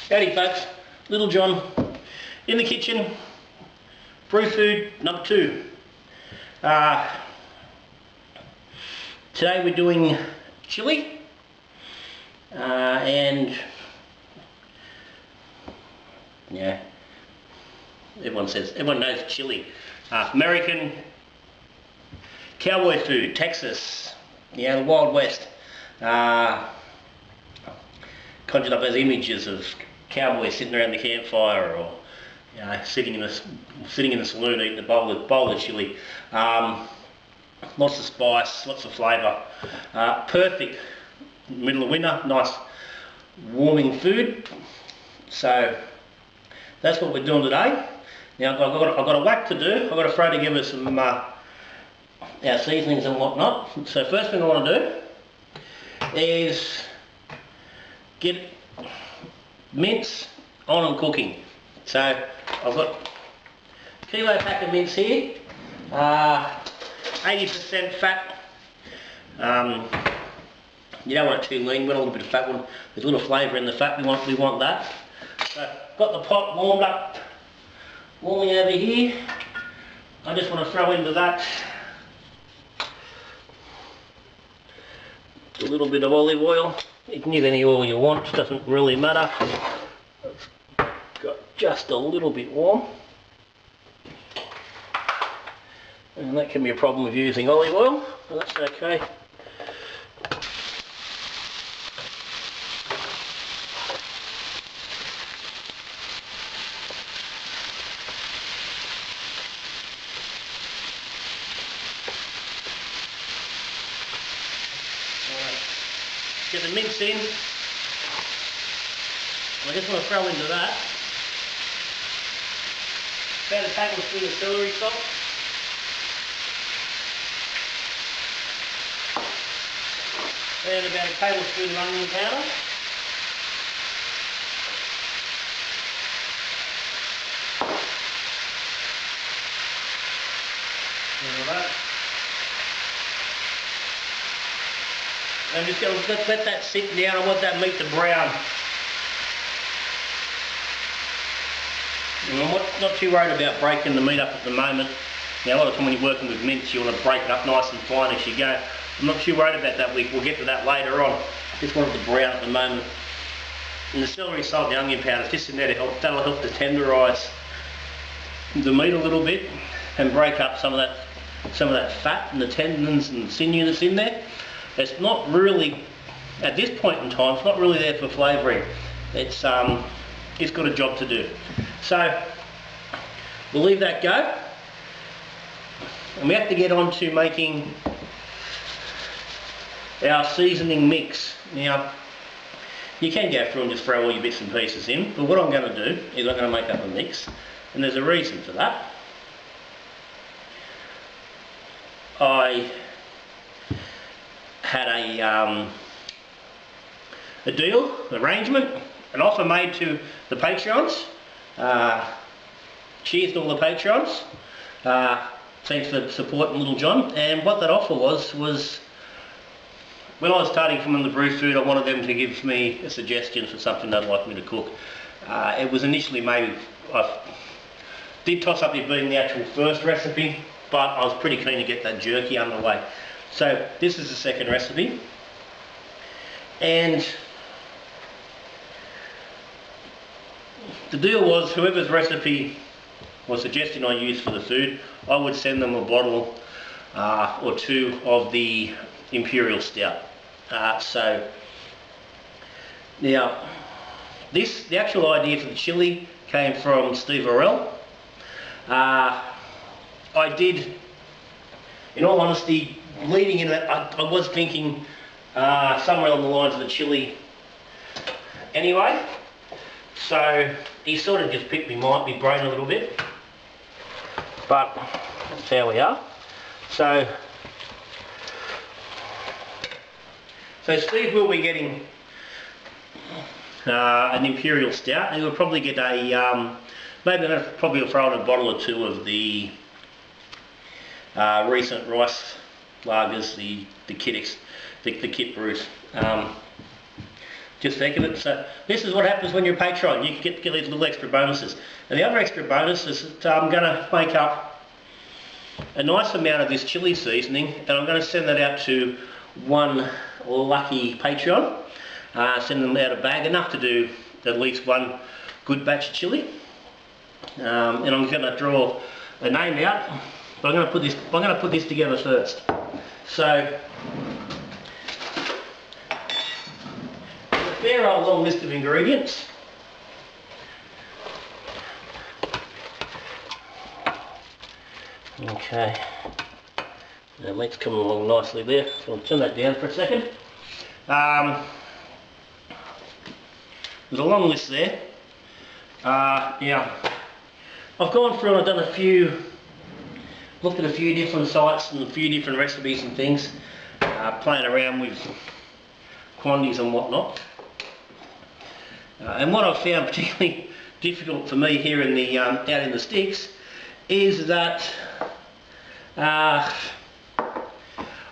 Howdy folks, Little John in the kitchen, brew food number 2. Today we're doing chili and yeah, everyone knows chili. American cowboy food, Texas, the Wild West. Conjured up those images of cowboys sitting around the campfire, or sitting in the saloon eating a bowl of chili. Lots of spice, lots of flavour. Perfect middle of winter, nice warming food. So that's what we're doing today. Now I've got a whack to do. I've got to throw together some our seasonings and whatnot. So first thing I want to do is get mince on and cooking. So I've got a kilo pack of mince here, 80% fat. You don't want it too lean, we want a little bit of fat one. There's a little flavour in the fat, we want that. So got the pot warming over here. I just want to throw into that a little bit of olive oil. You can use any oil you want, doesn't really matter. It's got just a little bit warm. And that can be a problem with using olive oil, but that's okay. Get the mince in. I just want to throw into that about a tablespoon of celery salt, and about a tablespoon of onion powder, and just going to let that sit down. I want that meat to brown. And I'm not too worried about breaking the meat up at the moment. Now a lot of time when you're working with mince you want to break it up nice and fine as you go. I'm not too worried about that, we'll get to that later on. Just want it to brown at the moment. And the celery salt and the onion powder is just in there to help, that'll help to tenderise the meat a little bit and break up some of that fat and the tendons and sinew that's in there. It's not really, at this point in time, it's not really there for flavouring. It's got a job to do. So we'll leave that go, and we have to get on to making our seasoning mix. Now you can go through and just throw all your bits and pieces in, but what I'm going to do is I'm going to make up a mix, and there's a reason for that. I had a deal, arrangement, an offer made to the Patreons. Cheers to all the Patreons. Thanks for supporting Little John. And what that offer was when I was starting from the brew food, I wanted them to give me a suggestion for something they'd like me to cook. It was initially maybe, I did toss up it being the actual first recipe, but I was pretty keen to get that jerky underway. So this is the second recipe, and the deal was whoever's recipe or suggestion I used for the food, I would send them a bottle or two of the Imperial Stout. So now the actual idea for the chili came from Steve Orell. I did, in all honesty, leading in that, I was thinking somewhere along the lines of the chili anyway. So he sort of just picked my brain a little bit, but that's how we are. So Steve will be getting an Imperial Stout, and he'll probably get a probably throw in a bottle or two of the recent rice lagers, the kit brews. just think of it. So this is what happens when you're a patron. You get these little extra bonuses. And the other extra bonus is that I'm going to make up a nice amount of this chili seasoning, and I'm going to send that out to one lucky Patreon. Send them out a bag, enough to do at least one good batch of chili. And I'm going to draw a name out, but I'm going to put this together first. So a fair old long list of ingredients. Okay, the meat's coming along nicely there, so I'll turn that down for a second. There's a long list there. Now, I've gone through and I've done looked at a few different sites and a few different recipes and things, playing around with quantities and whatnot. And what I've found particularly difficult for me here in the out in the sticks is that I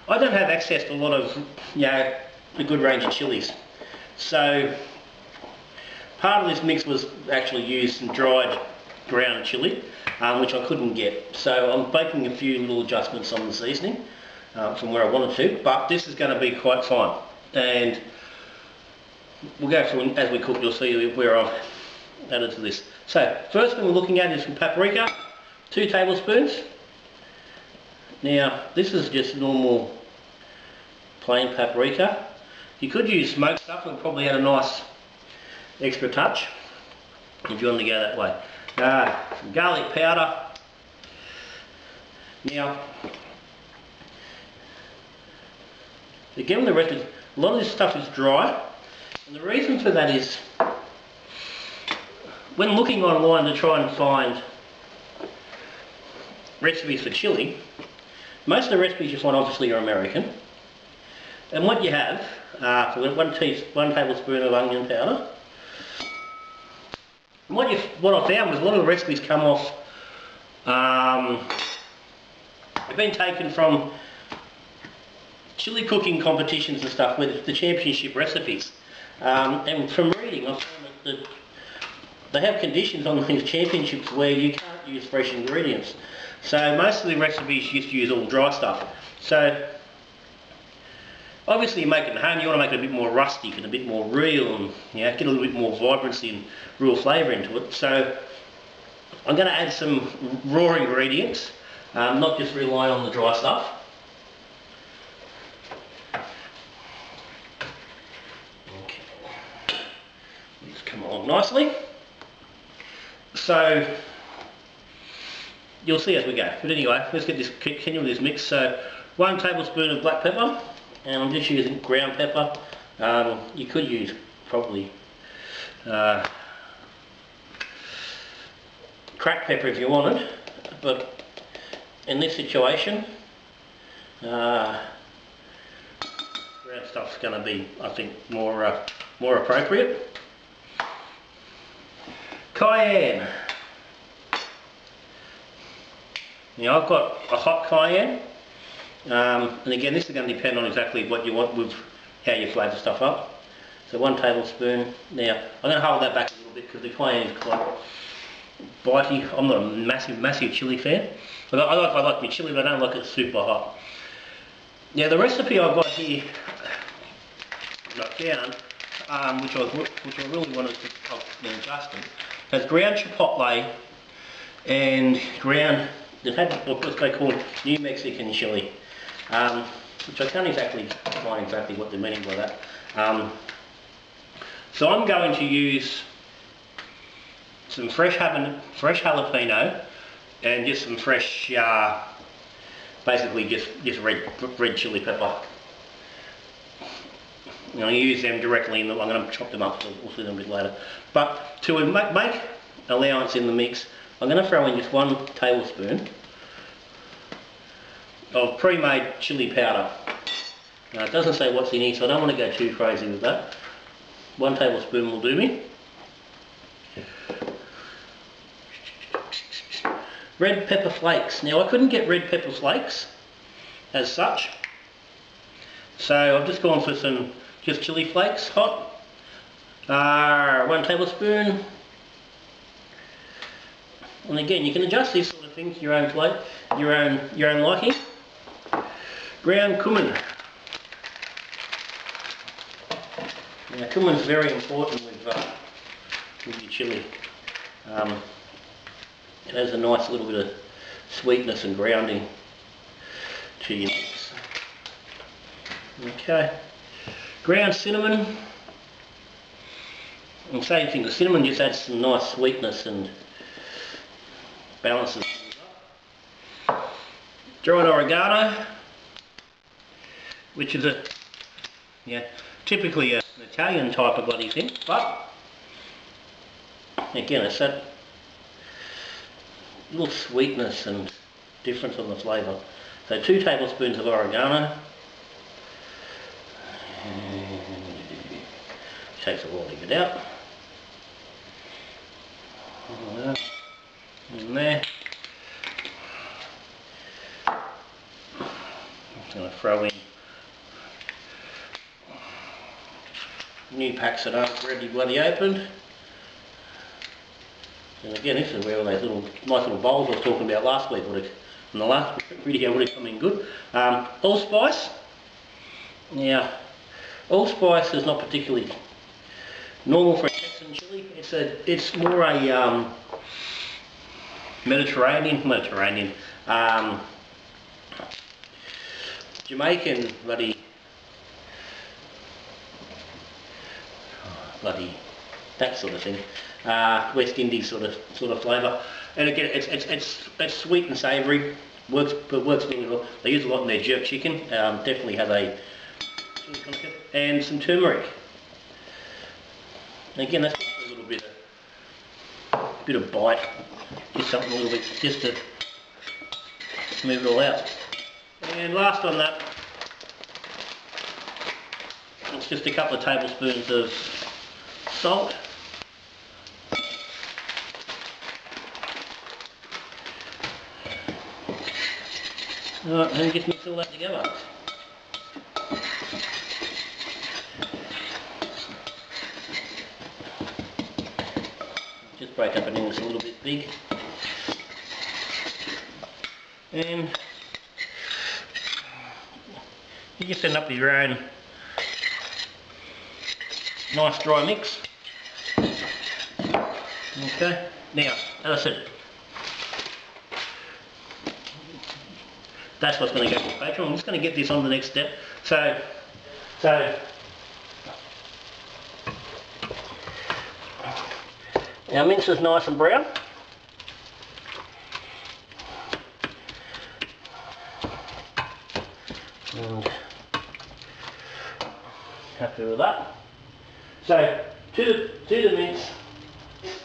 don't have access to a lot of a good range of chilies. So part of this mix was actually used some dried ground chili, which I couldn't get. So I'm making a few little adjustments on the seasoning from where I wanted to, but this is going to be quite fine. And we'll go through, as we cook, you'll see where I've added to this. So first thing we're looking at is some paprika, 2 tablespoons. Now this is just normal plain paprika. You could use smoked stuff, it would probably add a nice extra touch if you want to go that way. Some garlic powder. Now, again, the rest is, a lot of this stuff is dry, and the reason for that is when looking online to try and find recipes for chili, most of the recipes you find obviously are American, and what you have for one tablespoon of onion powder. And what I found was a lot of the recipes come off, have been taken from chili cooking competitions and stuff with the championship recipes. And from reading, I found that they have conditions on these championships where you can't use fresh ingredients. So most of the recipes used to use all dry stuff. So obviously you make it at home, you want to make it a bit more rustic and a bit more real, and get a little bit more vibrancy and real flavour into it. So I'm going to add some raw ingredients, not just rely on the dry stuff. Okay, let's come along nicely. So you'll see as we go. But anyway, let's get this continue with this mix. So 1 tablespoon of black pepper. And I'm just using ground pepper. You could use probably cracked pepper if you wanted, but in this situation, ground stuff's going to be, I think, more appropriate. Cayenne. Now I've got a hot cayenne. And again, this is going to depend on exactly what you want with how you flavour stuff up. So 1 tablespoon. Now I'm going to hold that back a little bit because the cayenne is quite bitey. I'm not a massive chili fan. I like my chili, but I don't like it super hot. Now the recipe I've got here, down, which I really wanted to adjust, has ground chipotle and ground. It had what they call New Mexican chili. Which I can't exactly find exactly what they're meaning by that. So I'm going to use some fresh jalapeno and just some fresh, basically just red chili pepper. I'm going to use them directly in I'm going to chop them up, so we'll see them a bit later. But to make allowance in the mix, I'm going to throw in just 1 tablespoon of pre-made chili powder. Now it doesn't say what's in here, so I don't want to go too crazy with that. 1 tablespoon will do me. Red pepper flakes. Now I couldn't get red pepper flakes as such, so I've just gone for some chili flakes, hot. 1 tablespoon. And again, you can adjust these sort of things to your own plate, your own liking. Ground cumin. Now, cumin is very important with your chilli. It has a nice little bit of sweetness and grounding to your mix. Okay. Ground cinnamon. And same thing, the cinnamon just adds some nice sweetness and balances things up. Dried oregano, which is typically an Italian type of bloody thing, but again it's that little sweetness and difference on the flavour. So 2 tablespoons of oregano. Takes a while to get out. In there. I'm just going to throw in new packs that aren't already bloody opened. And again, this is where all those nice little bowls I was talking about last week, in the last video would have come in good. Allspice. Now, allspice is not particularly normal for a Texan chili. It's more a Mediterranean, Jamaican bloody that sort of thing. West Indies sort of flavour. And again, it's sweet and savoury. Works really well. They use a lot in their jerk chicken. Definitely has a and some turmeric. And again, that's a little bit of bite. Just something a little bit, just to move it all out. And last on that, it's just a couple of tablespoons of salt. Alright, and just mix all that together. Just break up an English a little bit big. And you just end up with your own nice dry mix. Okay, now, as I said, that's what's going to go to the Patreon. I'm just going to get this on the next step. So our mince is nice and brown. And happy with that. So to the mince,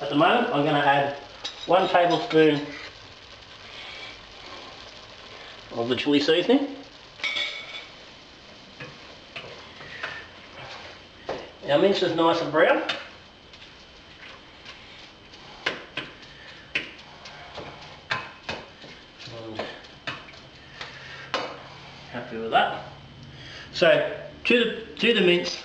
at the moment I'm going to add 1 tablespoon of the chili seasoning. Our mince is nice and brown. And happy with that. So to the mince,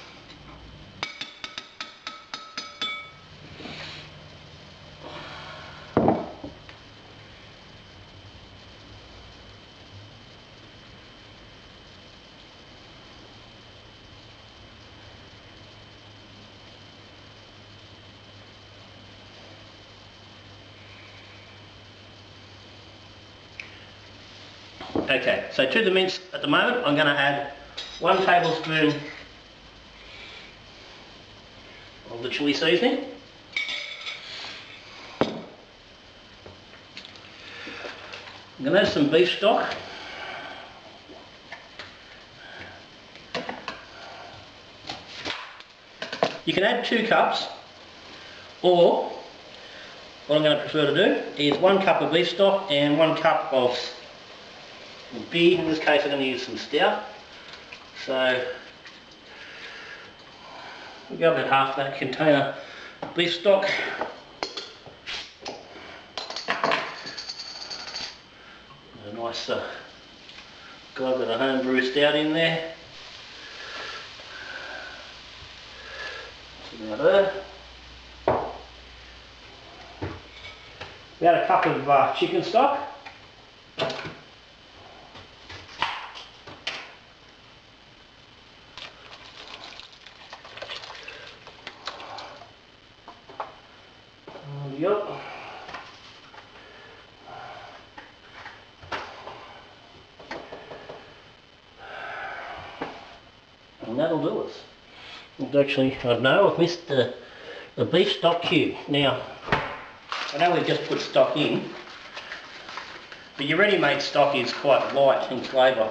okay, so to the mince at the moment I'm going to add 1 tablespoon of the chili seasoning. I'm going to add some beef stock. You can add 2 cups, or what I'm going to prefer to do is 1 cup of beef stock and 1 cup of beer. In this case I'm going to use some stout. So we'll go about half that container of beef stock. A nice glug of the homebrew stout in there. Now there. We had a cup of chicken stock. Yep. And that'll do us. Actually, I know I've missed the beef stock cube. Now, I know we've just put stock in, but your ready-made stock is quite light in flavour.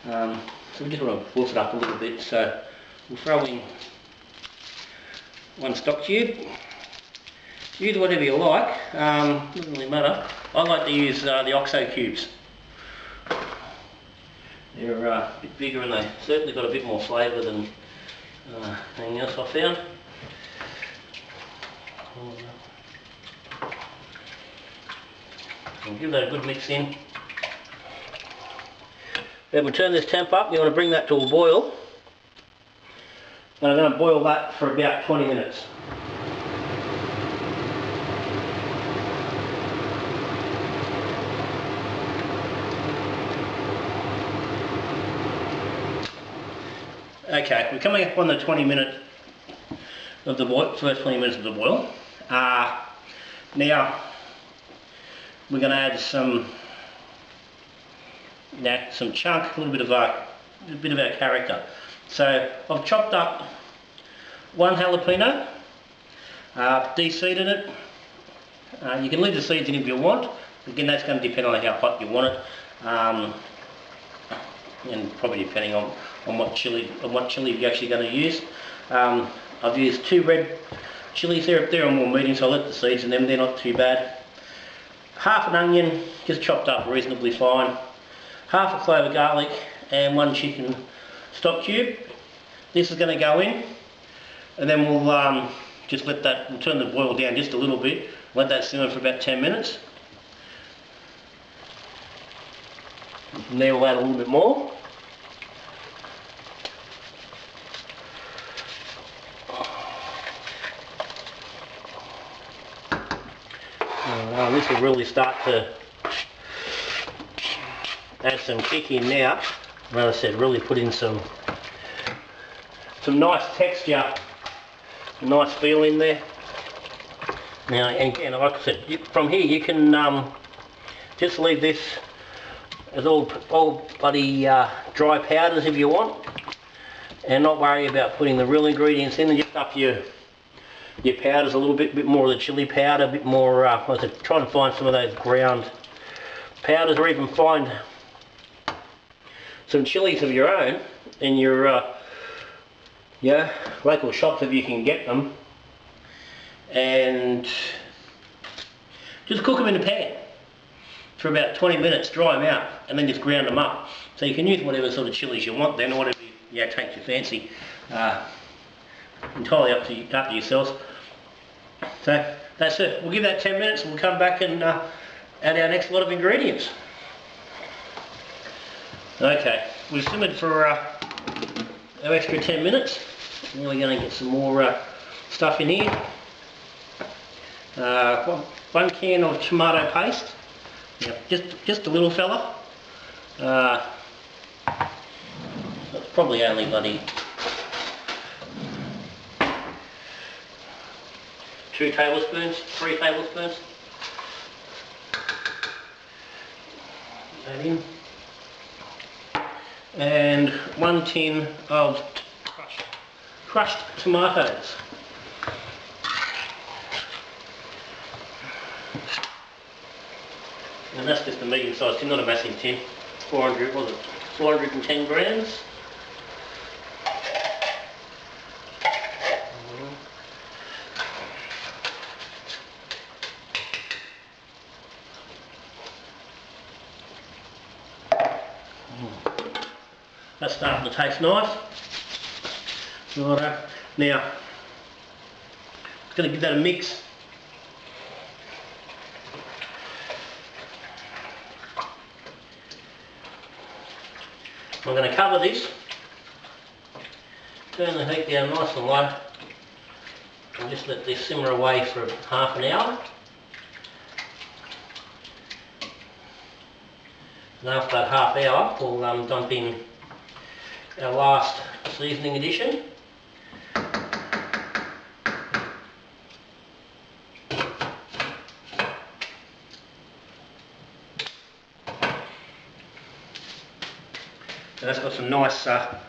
So we just want to wolf it up a little bit. So we'll throw in one stock cube. Use whatever you like, doesn't really matter. I like to use the OXO cubes. They're a bit bigger and they certainly got a bit more flavour than anything else I found. I'll give that a good mix in. Then we'll turn this temp up. You want to bring that to a boil. And I'm going to boil that for about 20 minutes. Okay, we're coming up on the 20-minute of the boil, first 20 minutes of the boil. Now we're going to add some chunk, a little bit of our character. So I've chopped up one jalapeno, de-seeded it. You can leave the seeds in if you want. Again, that's going to depend on how hot you want it, and probably depending on what chili you're actually going to use. I've used 2 red chilies there. They're more medium, so I let the seeds in them. They're not too bad. Half an onion, just chopped up reasonably fine. Half a clove of garlic and 1 chicken stock cube. This is going to go in, and then we'll just let that. We'll turn the boil down just a little bit. Let that simmer for about 10 minutes. From there we'll add a little bit more. This will really start to add some kick in now. As I said, really put in some nice texture, some nice feel in there. Now, and again, like I said, from here you can just leave this as all bloody dry powders if you want, and not worry about putting the real ingredients in, and just up your powders a little bit more of the chili powder, a bit more, like I said, try and find some of those ground powders, or even find some chilies of your own in your local shops if you can get them, and just cook them in a pan for about 20 minutes, dry them out, and then just ground them up. So you can use whatever sort of chilies you want then, or whatever takes your fancy. Entirely up to yourselves. So that's it. We'll give that 10 minutes and we'll come back and add our next lot of ingredients. Okay, we've simmered for our extra 10 minutes. Now we're going to get some more stuff in here. 1 can of tomato paste. Just a little fella. That's probably only bloody 2 tablespoons, 3 tablespoons. Put that in. And 1 tin of crushed tomatoes. And that's just a medium sized tin, not a massive tin. 410 grams. That's starting to taste nice. Righto. Now, just going to give that a mix. I'm going to cover this, turn the heat down nice and low, and just let this simmer away for half an hour. And after that half hour, we'll dump in our last seasoning addition. So that's got some nice flavour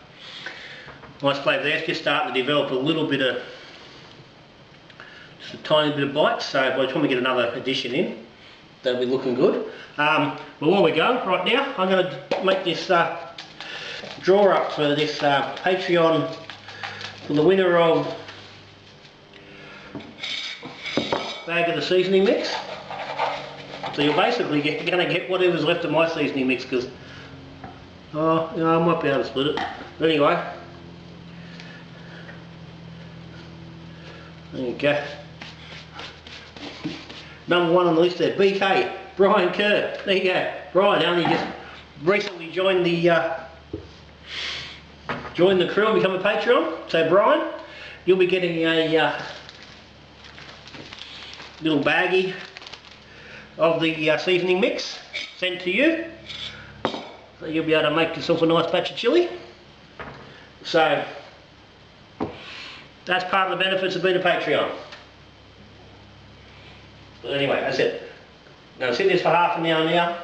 there. It's just starting to develop a little bit of, just a tiny bit of bite. So by the time we get another addition in, that'll be looking good. But while we go, right now, I'm going to make this draw up for this Patreon for the winner of bag of the seasoning mix. So you're basically going to get whatever's left of my seasoning mix, because I might be able to split it. But anyway, there you go. Number one on the list there, BK, Bryan Kerr. There you go. Bryan only just recently joined the crew and become a Patreon. So Bryan, you'll be getting a little baggie of the seasoning mix sent to you. So you'll be able to make yourself a nice batch of chilli. So that's part of the benefits of being a Patreon. But anyway, that's it. I'm going to sit this for half an hour now.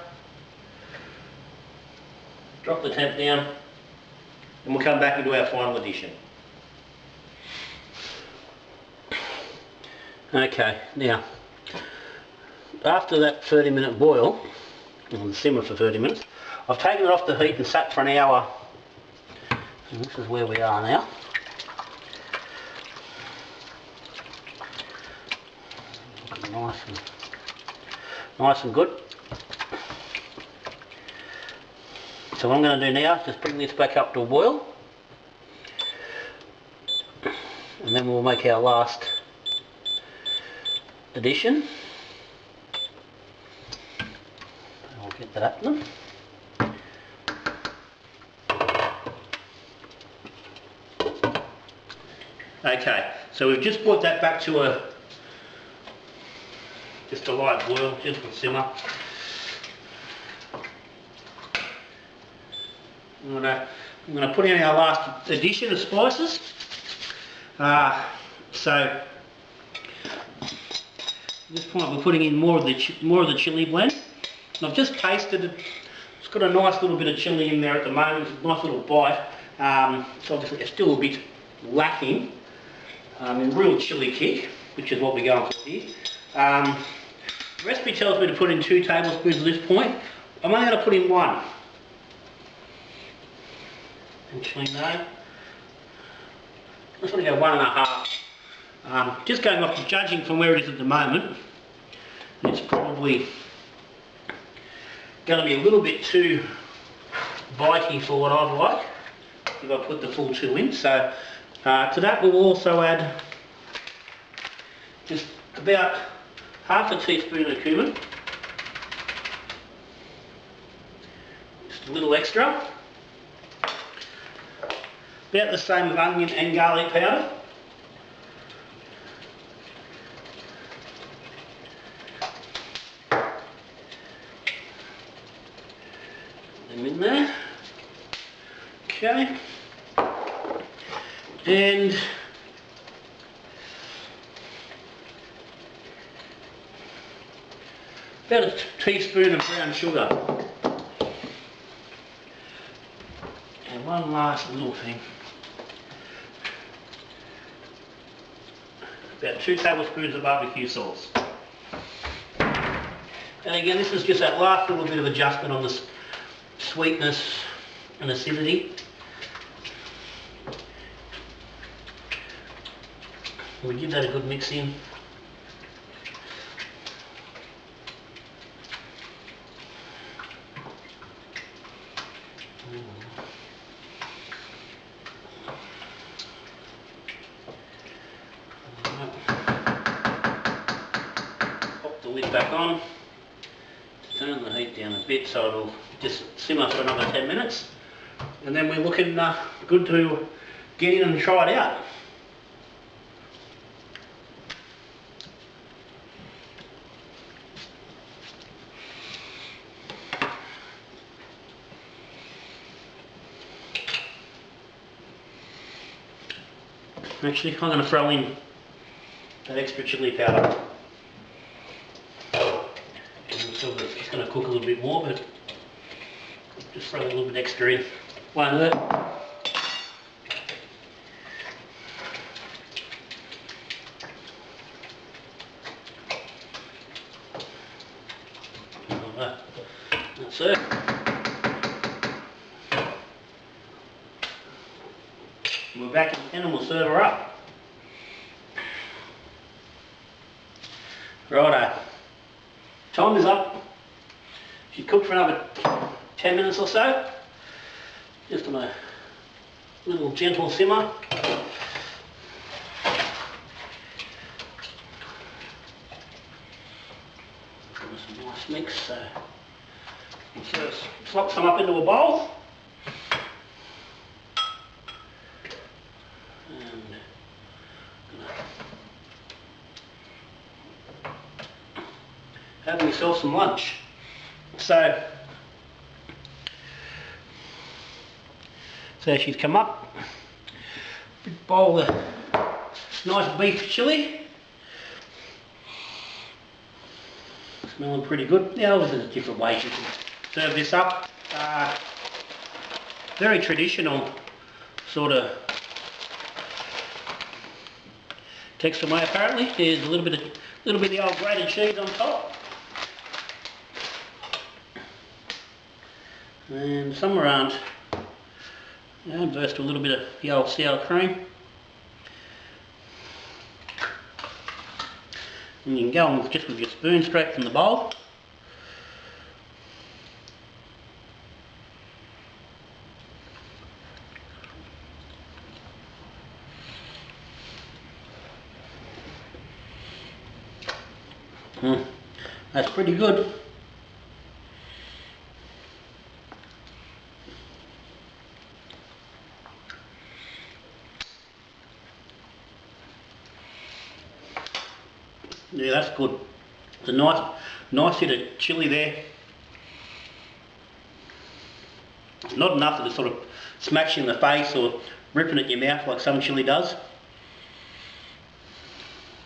Drop the temp down, and we'll come back and do our final addition. Okay, now after that 30-minute boil, and simmer for 30 minutes, I've taken it off the heat and sat for an hour, and this is where we are now. Nice and good. So what I'm going to do now is just bring this back up to a boil, and then we'll make our last addition. I'll get that up then. Okay, so we've just brought that back to just a light boil, just a simmer. I'm going to put in our last addition of spices. So at this point we're putting in more of the chilli blend. And I've just tasted it. It's got a nice little bit of chilli in there at the moment. It's a nice little bite. So obviously it's still a bit lacking in real chilli kick, which is what we're going for here. The recipe tells me to put in 2 tablespoons at this point. I'm only going to put in 1. Actually no. I'm just going to go 1.5. Just going off, judging from where it is at the moment, it's probably going to be a little bit too bitey for what I'd like if I put the full 2 in. So to that we'll also add just about half a teaspoon of cumin, just a little extra, about the same of onion and garlic powder, them in there, okay, and about a teaspoon of brown sugar. And one last little thing. About 2 tablespoons of barbecue sauce. And again, this is just that last little bit of adjustment on the sweetness and acidity. We give that a good mix in. Pop the lid back on, turn the heat down a bit so it'll just simmer for another 10 minutes, and then we're looking good to get in and try it out. Actually, I'm going to throw in that extra chilli powder. It's going to cook a little bit more, but just throw a little bit extra in. Won't hurt. That's it. We're back in and we'll serve her up. Righto. Time is up. She's cooked for another 10 minutes or so. Just on a little gentle simmer. Some nice mix. So we'll first slop some up into a bowl. Have myself some lunch. So she's come up, big bowl of nice beef chilli, smelling pretty good. Now there's different ways you can serve this up. Very traditional sort of texture way apparently. There's a little bit of the old grated cheese on top. And some around, burst a little bit of the old sour cream. And you can go on just with your spoon straight from the bowl. That's pretty good. Yeah, that's good. It's a nice hit of chilli there. It's not enough that it sort of smacks you in the face or ripping at your mouth like some chilli does.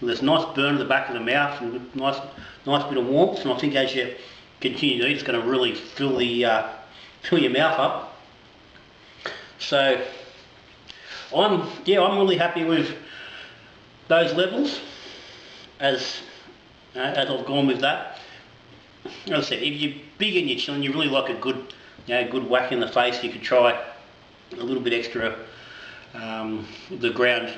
There's a nice burn at the back of the mouth and nice bit of warmth, and I think as you continue to eat, it's going to really fill your mouth up. So I'm really happy with those levels as I've gone with that. As I said, if you're big in your chilli and you really like a good whack in the face, you could try a little bit extra the ground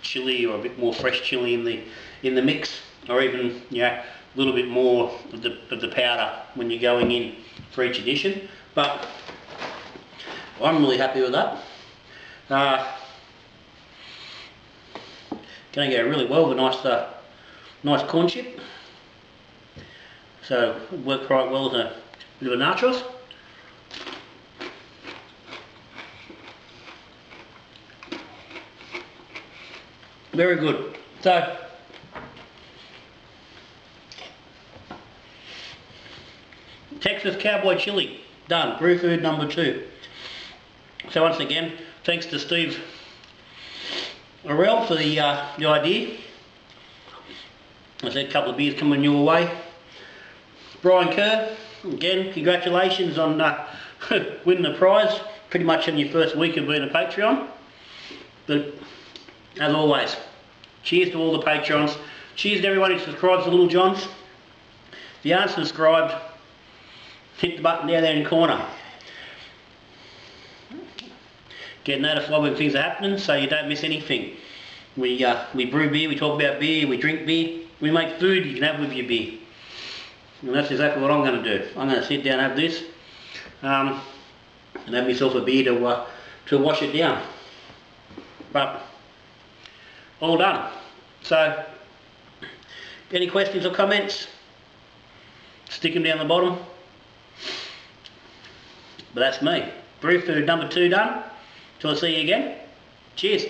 chilli or a bit more fresh chilli in the mix, or even a little bit more of the powder when you're going in for each edition. But I'm really happy with that. Going to go really well with a nice corn chip. So it worked quite well as a bit of a nachos. Very good. So Texas Cowboy Chili, done. Brew food number 2. So once again, thanks to Steve Orell for the idea. I said a couple of beers coming your way. Bryan Kerr, again, congratulations on winning the prize, pretty much in your first week of being a Patreon. But as always, cheers to all the Patrons. Cheers to everyone who subscribes to Little John's. If you aren't subscribed, hit the button down there in the corner. Get notified when things are happening so you don't miss anything. We brew beer, we talk about beer, we drink beer, we make food you can have with your beer. And that's exactly what I'm going to do. I'm going to sit down and have this and have myself a beer to wash it down. But all done. So any questions or comments, stick them down the bottom. But that's me. Brew food number 2 done. Till I see you again. Cheers.